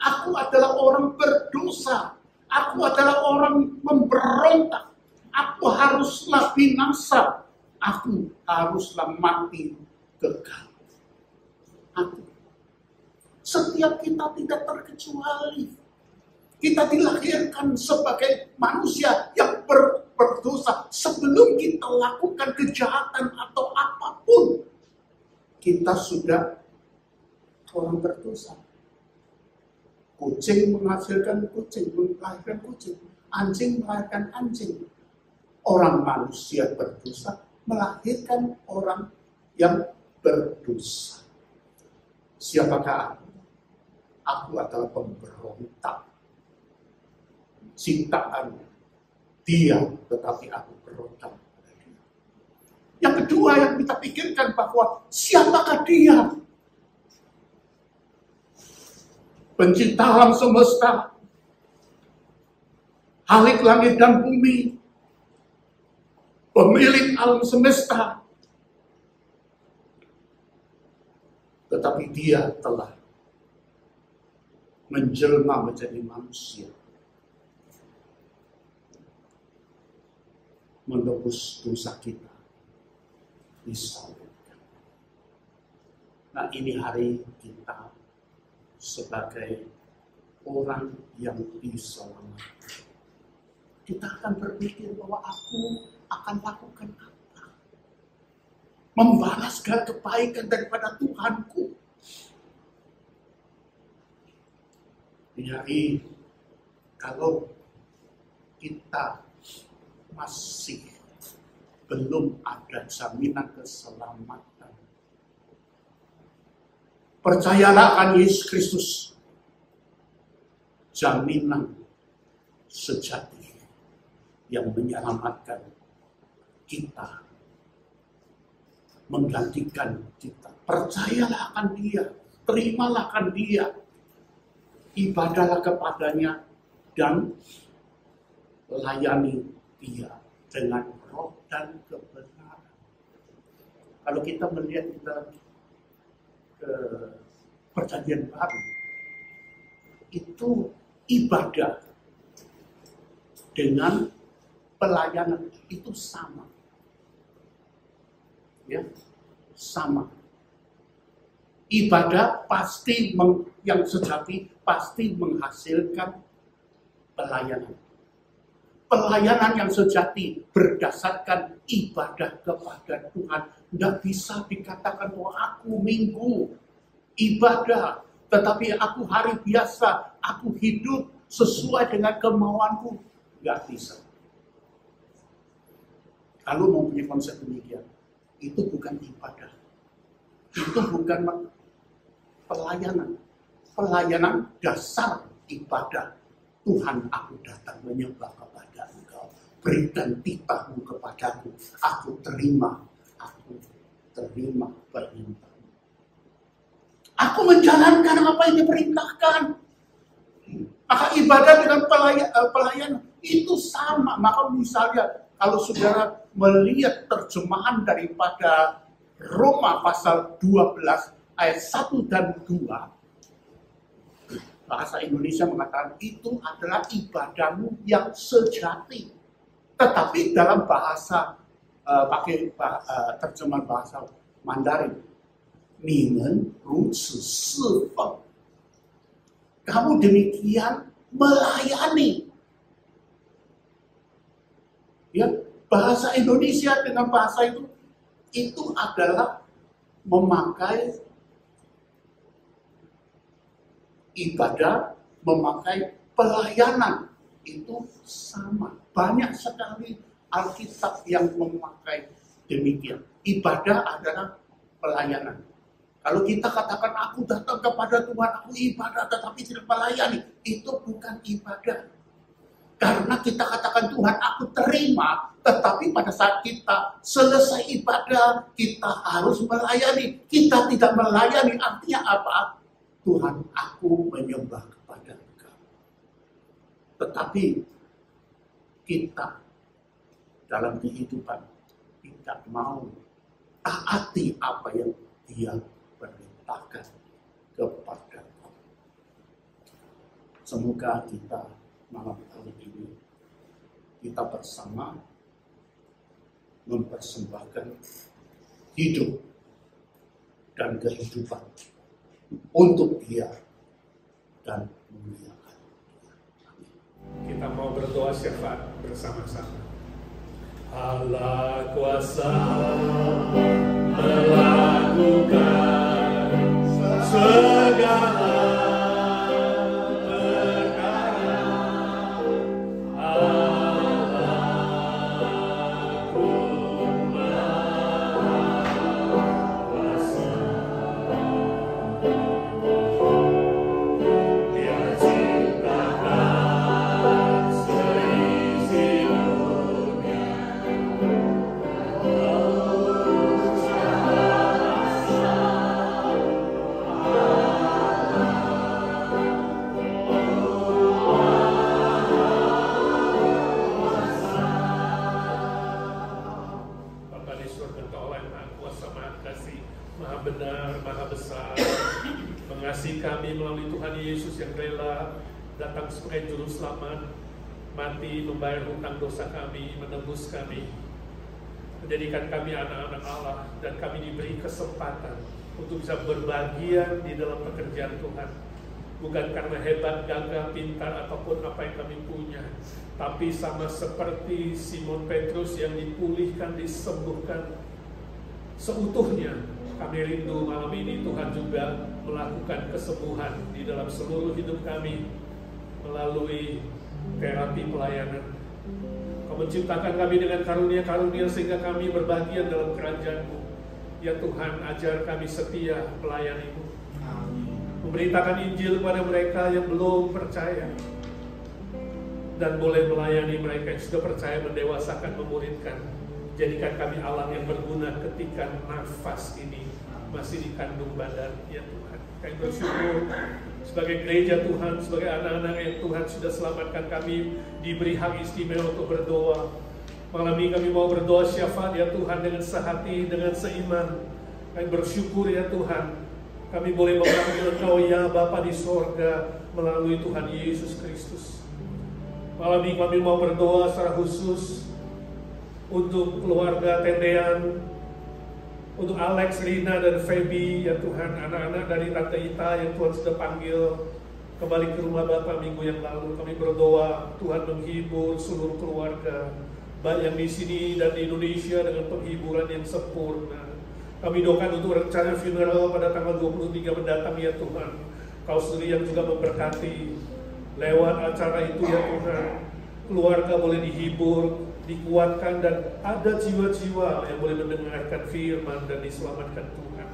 Aku adalah orang berdosa. Aku adalah orang memberontak. Aku haruslah binasa. Aku haruslah mati kekal. Aku. Setiap kita tidak terkecuali. Kita dilahirkan sebagai manusia yang berdosa. Sebelum kita lakukan kejahatan atau apapun, kita sudah orang berdosa. Kucing menghasilkan kucing, melahirkan kucing. Anjing melahirkan anjing. Orang manusia berdosa melahirkan orang yang berdosa. Siapakah aku? Aku adalah pemberontak. Ciptaan dia, tetapi aku berontak. Yang kedua yang kita pikirkan bahwa siapakah dia? Pencipta alam semesta, Khalik langit dan bumi, pemilik alam semesta. Tetapi dia telah menjelma menjadi manusia, menebus dosa kita, disalibkan. Nah, ini hari kita sebagai orang yang diselamatkan. Kita akan berpikir bahwa aku akan lakukan apa? Membalas segala kebaikan daripada Tuhanku. Jadi, kalau kita masih belum ada jaminan keselamatan. Percayalah akan Yesus Kristus, jaminan sejati yang menyelamatkan kita, menggantikan kita. Percayalah akan Dia, terimalah akan Dia, ibadahlah kepadanya, dan layani Dia dengan roh dan kebenaran. Kalau kita melihat ke Perjanjian Baru, itu ibadah dengan pelayanan itu sama. Ya, sama. Ibadah pasti yang sejati pasti menghasilkan pelayanan. Pelayanan yang sejati berdasarkan ibadah kepada Tuhan. Tidak bisa dikatakan bahwa aku minggu ibadah, tetapi aku hari biasa, aku hidup sesuai dengan kemauanku. Tidak bisa. Kalau mau punya konsep demikian, itu bukan ibadah. Itu bukan pelayanan. Pelayanan dasar ibadah. Tuhan, aku datang menyembah kepada Engkau. Berikan titahmu kepadaku. Aku terima perintahmu. Aku menjalankan apa yang diperintahkan. Maka ibadah dengan pelayanan itu sama. Maka misalnya kalau saudara melihat terjemahan daripada Roma pasal 12 ayat 1 dan 2, bahasa Indonesia mengatakan itu adalah ibadahmu yang sejati. Tetapi dalam bahasa terjemahan bahasa Mandarin, 你们如此侍奉, kamu demikian melayani. Ya, bahasa Indonesia dengan bahasa itu adalah memakai ibadah, memakai pelayanan, itu sama. Banyak sekali Alkitab yang memakai demikian. Ibadah adalah pelayanan. Kalau kita katakan aku datang kepada Tuhan, aku ibadah tetapi tidak melayani, itu bukan ibadah. Karena kita katakan Tuhan, aku terima, tetapi pada saat kita selesai ibadah, kita harus melayani. Kita tidak melayani, artinya apa? Tuhan, aku menyembah kepada Engkau. Tetapi kita dalam kehidupan tidak mau taati apa yang Dia perintahkan kepada Engkau. Semoga kita malam hari ini kita bersama mempersembahkan hidup dan kehidupan untuk Dia dan memuliakan Dia. Amin. Kita mau berdoa syafaat bersama-sama. Allah kuasa melakukan segala sebagai juru selamat, mati membayar hutang dosa kami, menebus kami, menjadikan kami anak-anak Allah, dan kami diberi kesempatan untuk bisa berbahagia di dalam pekerjaan Tuhan. Bukan karena hebat, gagah, pintar, ataupun apa yang kami punya, tapi sama seperti Simon Petrus yang dipulihkan, disembuhkan seutuhnya. Kami rindu malam ini Tuhan juga melakukan kesembuhan di dalam seluruh hidup kami melalui terapi pelayanan. Kau menciptakan kami dengan karunia-karunia sehingga kami berbahagia dalam kerajaan-Mu. Ya Tuhan, ajar kami setia melayani-Mu. Memberitakan Injil kepada mereka yang belum percaya. Dan boleh melayani mereka yang sudah percaya, mendewasakan, memuridkan. Jadikan kami alat yang berguna ketika nafas ini masih dikandung badan. Ya Tuhan, kami bersyukur sebagai gereja Tuhan, sebagai anak-anak yang Tuhan sudah selamatkan, kami diberi hak istimewa untuk berdoa. Malam ini kami mau berdoa syafaat ya Tuhan dengan sehati, dengan seiman. Kami bersyukur ya Tuhan, kami boleh memanggil Engkau ya Bapa di sorga melalui Tuhan Yesus Kristus. Malam ini kami mau berdoa secara khusus untuk keluarga Tendean, untuk Alex, Rina, dan Feby, ya Tuhan, anak-anak dari Tante Ita yang Tuhan sudah panggil kembali ke rumah Bapa minggu yang lalu. Kami berdoa Tuhan menghibur seluruh keluarga, baik yang di sini dan di Indonesia dengan penghiburan yang sempurna. Kami doakan untuk rencana funeral pada tanggal 23 mendatang ya Tuhan. Kau sendiri yang juga memberkati lewat acara itu ya Tuhan. Keluarga boleh dihibur, dikuatkan, dan ada jiwa-jiwa yang boleh mendengarkan firman dan diselamatkan Tuhan.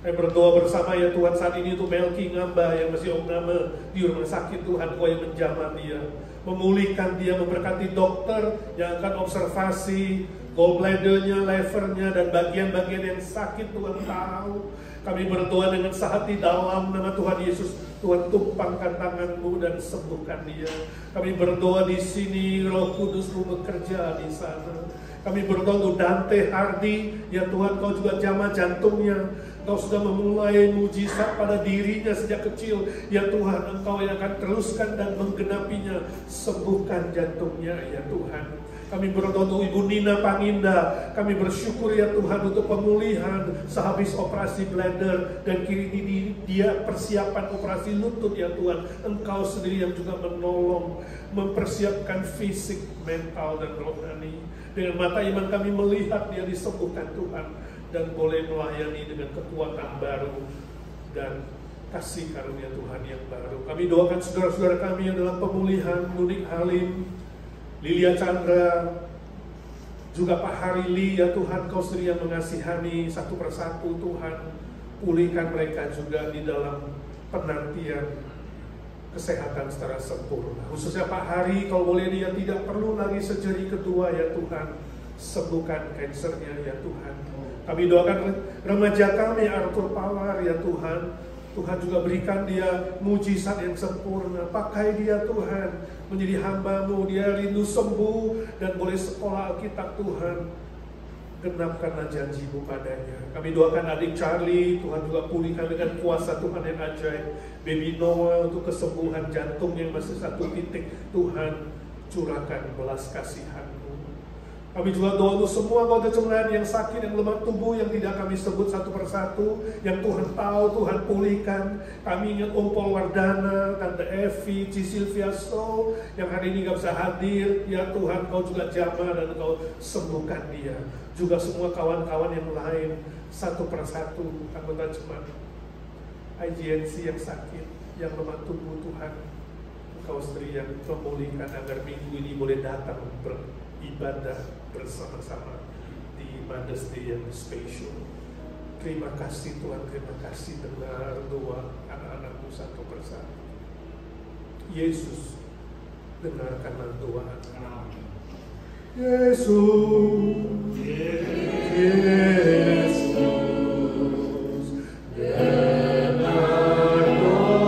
Kami berdoa bersama ya Tuhan saat ini untuk Melki Ngamba yang masih opname di rumah sakit. Tuhan, Kau yang menjamah dia, memulihkan dia, memberkati dokter yang akan observasi gallbladdernya, levernya, dan bagian-bagian yang sakit. Tuhan tahu. Kami berdoa dengan sehati dalam nama Tuhan Yesus. Tuhan, tumpangkan tangan-Mu dan sembuhkan dia. Kami berdoa di sini, Roh Kudus-Mu bekerja di sana. Kami berdoa untuk Dante Hardy, ya Tuhan, Kau juga jamah jantungnya. Kau sudah memulai mujizat pada dirinya sejak kecil. Ya Tuhan, Engkau yang akan teruskan dan menggenapinya. Sembuhkan jantungnya, ya Tuhan. Kami berdoa untuk Ibu Nina Panginda. Kami bersyukur ya Tuhan untuk pemulihan sehabis operasi bladder, dan kini ini dia persiapan operasi lutut ya Tuhan. Engkau sendiri yang juga menolong, mempersiapkan fisik, mental, dan rohani. Dengan mata iman kami melihat dia disembuhkan Tuhan, dan boleh melayani dengan kekuatan baru dan kasih karunia Tuhan yang baru. Kami doakan saudara-saudara kami yang dalam pemulihan, Nunik Halim, Lilia Chandra, juga Pak Harili ya Tuhan. Kau sendiri yang mengasihani satu persatu Tuhan. Pulihkan mereka juga di dalam penantian kesehatan secara sempurna. Khususnya Pak Hari, kalau boleh dia tidak perlu lagi surgery kedua ya Tuhan. Sembuhkan kansernya ya Tuhan. Kami doakan remaja kami Arthur Pawar ya Tuhan. Tuhan juga berikan dia mujizat yang sempurna. Pakai dia Tuhan menjadi hamba-Mu. Dia rindu sembuh dan boleh sekolah Alkitab Tuhan. Genapkanlah janji-Mu padanya. Kami doakan adik Charlie, Tuhan juga pulihkan dengan kuasa Tuhan yang ajaib. Baby Noah untuk kesembuhan jantung yang masih satu titik. Tuhan curahkan belas kasihan-Mu. Kami juga doa untuk semua anggota jemaat yang sakit, yang lemah tubuh, yang tidak kami sebut satu persatu, yang Tuhan tahu, Tuhan pulihkan. Kami ingat Om Paul Wardana, Tante Evi, Ci Sylvia Stow, yang hari ini gak bisa hadir. Ya Tuhan, Kau juga jamah dan Kau sembuhkan dia. Juga semua kawan-kawan yang lain, satu persatu anggota jemaat IGNC yang sakit, yang lemah tubuh Tuhan. Engkau sendiri yang memulihkan agar minggu ini boleh datang beribadah bersama-sama di Mother's Day yang spesial. Terima kasih Tuhan, terima kasih dengar doa anak-anak-Mu satu persatu. Yesus, dengarkanlah doa anak-anak. Yesus, Yesus, dengar doaku.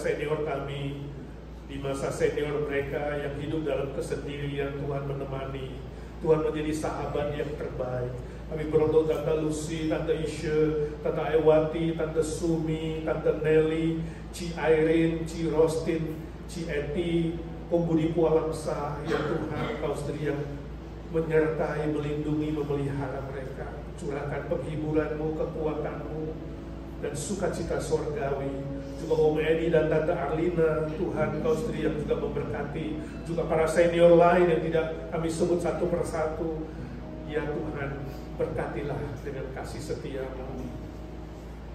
Senior kami di masa senior mereka yang hidup dalam kesendirian, Tuhan menemani, Tuhan menjadi sahabat yang terbaik. Kami berdoa Tante Lucy, Tante Isha, Tante Aiwati, Tante Sumi, Tante Nelly, Ci Irene, Ci Rostin, Ci Eti, Om Budi Pualamsa. Ya Tuhan, Kau sendiri yang menyertai, melindungi, memelihara mereka. Curahkan penghiburan-Mu, kekuatan-Mu. dan sukacita sorgawi. Juga Om Edi dan Tante Arlina, Tuhan Kau sendiri yang juga memberkati. Juga para senior lain yang tidak kami sebut satu persatu. Ya Tuhan, berkatilah dengan kasih setia-Mu.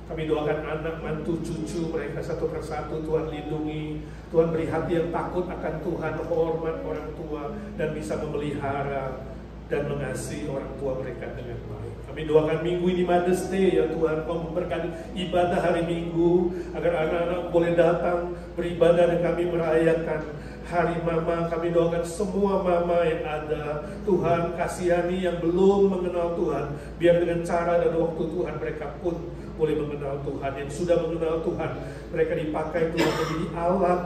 Kami doakan anak, mantu, cucu mereka satu persatu, Tuhan lindungi. Tuhan beri hati yang takut akan Tuhan, hormat orang tua, dan bisa memelihara dan mengasihi orang tua mereka dengan baik. Kami doakan minggu ini Mother's Day, ya Tuhan, Kau memberkati ibadah hari Minggu, agar anak-anak boleh datang beribadah dan kami merayakan Hari Mama. Kami doakan semua mama yang ada, Tuhan kasihani yang belum mengenal Tuhan, biar dengan cara dan waktu Tuhan mereka pun boleh mengenal Tuhan. Yang sudah mengenal Tuhan, mereka dipakai Tuhan menjadi alat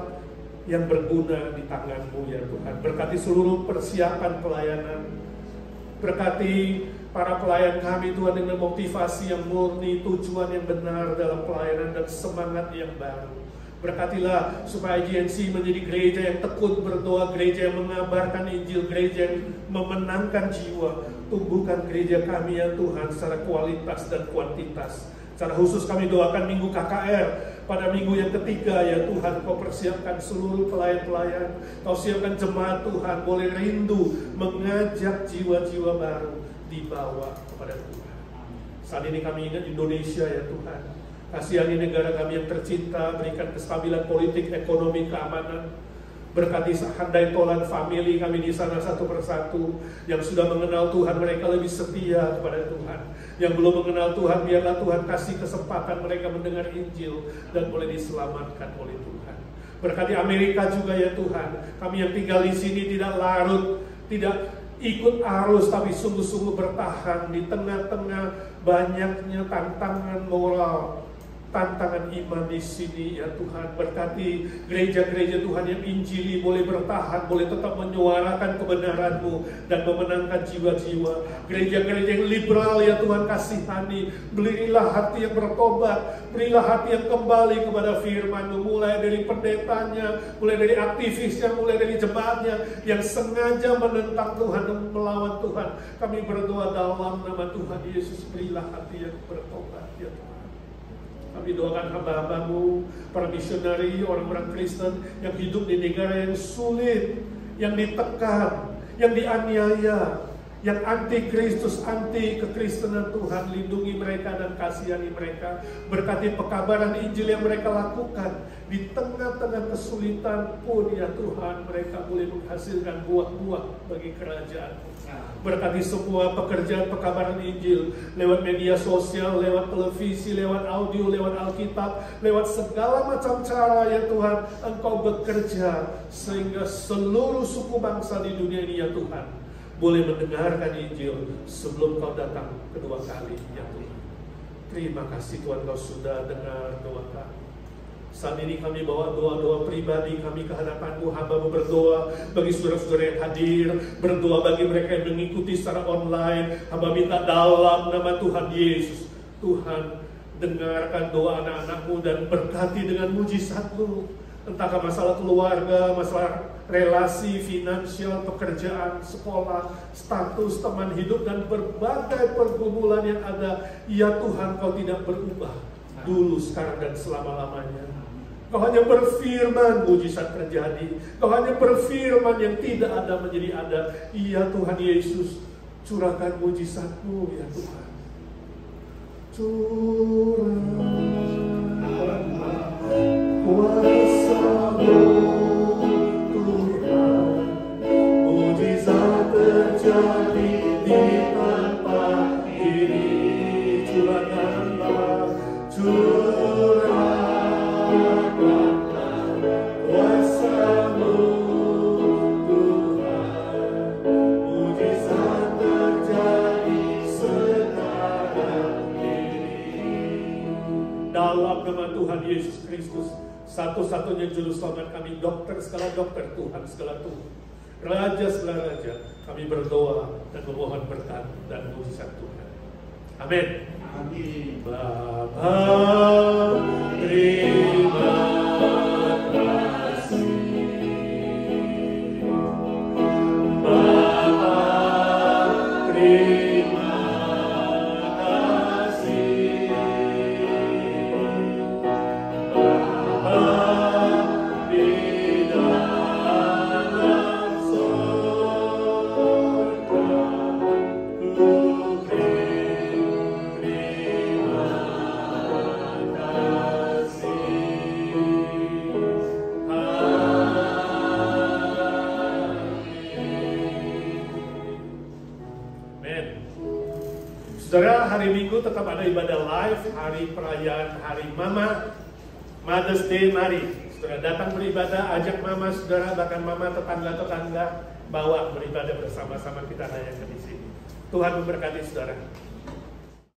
yang berguna di tangan-Mu, ya Tuhan. Berkati seluruh persiapan pelayanan, berkati para pelayan kami Tuhan dengan motivasi yang murni, tujuan yang benar dalam pelayanan dan semangat yang baru. Berkatilah supaya GNC menjadi gereja yang tekun berdoa, gereja yang mengabarkan Injil, gereja yang memenangkan jiwa. Tumbuhkan gereja kami ya Tuhan secara kualitas dan kuantitas. Secara khusus kami doakan minggu KKR pada minggu yang ketiga, ya Tuhan, Kau persiapkan seluruh pelayan-pelayan, Kau siapkan jemaat Tuhan, boleh rindu mengajak jiwa-jiwa baru dibawa kepada Tuhan. Saat ini kami ingat Indonesia, ya Tuhan. Kasihani negara kami yang tercinta, berikan kestabilan politik, ekonomi, keamanan. Berkati handai tolan family kami di sana satu persatu. Yang sudah mengenal Tuhan, mereka lebih setia kepada Tuhan. Yang belum mengenal Tuhan, biarlah Tuhan kasih kesempatan mereka mendengar Injil dan boleh diselamatkan oleh Tuhan. Berkati Amerika juga ya Tuhan. Kami yang tinggal di sini tidak larut, tidak ikut arus, tapi sungguh-sungguh bertahan di tengah-tengah banyaknya tantangan moral, tantangan iman di sini ya Tuhan. Berkati gereja-gereja Tuhan yang Injili boleh bertahan, boleh tetap menyuarakan kebenaran-Mu dan memenangkan jiwa-jiwa. Gereja-gereja yang liberal ya Tuhan, kasihani, berilah hati yang bertobat, berilah hati yang kembali kepada firman-Mu, mulai dari pendetanya, mulai dari aktivisnya, mulai dari jemaatnya yang sengaja menentang Tuhan dan melawan Tuhan. Kami berdoa dalam nama Tuhan Yesus, berilah hati yang bertobat ya Tuhan. Kami doakan hamba-hamba-Mu, para misionari, orang-orang Kristen yang hidup di negara yang sulit, yang ditekan, yang dianiaya, yang anti Kristus, anti kekristenan. Tuhan lindungi mereka dan kasihani mereka. Berkati pekabaran Injil yang mereka lakukan di tengah-tengah kesulitan pun ya Tuhan, mereka boleh menghasilkan buah-buah bagi kerajaan. Berkati semua pekerjaan pekabaran Injil lewat media sosial, lewat televisi, lewat audio, lewat Alkitab, lewat segala macam cara ya Tuhan, Engkau bekerja sehingga seluruh suku bangsa di dunia ini ya Tuhan boleh mendengarkan Injil sebelum Kau datang kedua kali ya Tuhan. Terima kasih Tuhan, Kau sudah dengar doa kami. Saat ini kami bawa doa-doa pribadi kami ke hadapan-Mu. Hamba-Mu berdoa bagi saudara-saudara yang hadir, berdoa bagi mereka yang mengikuti secara online. Hamba minta dalam nama Tuhan Yesus, Tuhan dengarkan doa anak-anak-Mu dan berkati dengan mujizat-Mu. Entahkah masalah keluarga, masalah relasi, finansial, pekerjaan, sekolah, status, teman hidup, dan berbagai pergumulan yang ada. Ya Tuhan, Kau tidak berubah dulu, sekarang, dan selama-lamanya. Kau hanya berfirman, mujizat terjadi. Kau hanya berfirman, yang tidak ada menjadi ada. Ya Tuhan Yesus, curahkan mujizat-Mu ya Tuhan. Curahkan kuasa-Mu Tuhan, mujizat terjadi di tempat ini. Curahkanlah, kuasa-Mu Tuhan, mujizat terjadi sekarang ini. Dalam nama Tuhan Yesus Kristus, satu-satunya juru selamat kami, dokter segala dokter, Tuhan segala Tuhan, Raja segala Raja, kami berdoa dan memohon berkat dan mujizat Tuhan. Amin. Amin. Bapa, terima kasih. Bapa, terima kasih. Saudara, hari Minggu tetap ada ibadah live, hari perayaan Hari Mama, Mother's Day. Mari saudara datang beribadah, ajak mama saudara, bahkan mama tetangga-tetangga, bawa beribadah bersama-sama, kita rayakan di sini. Tuhan memberkati saudara.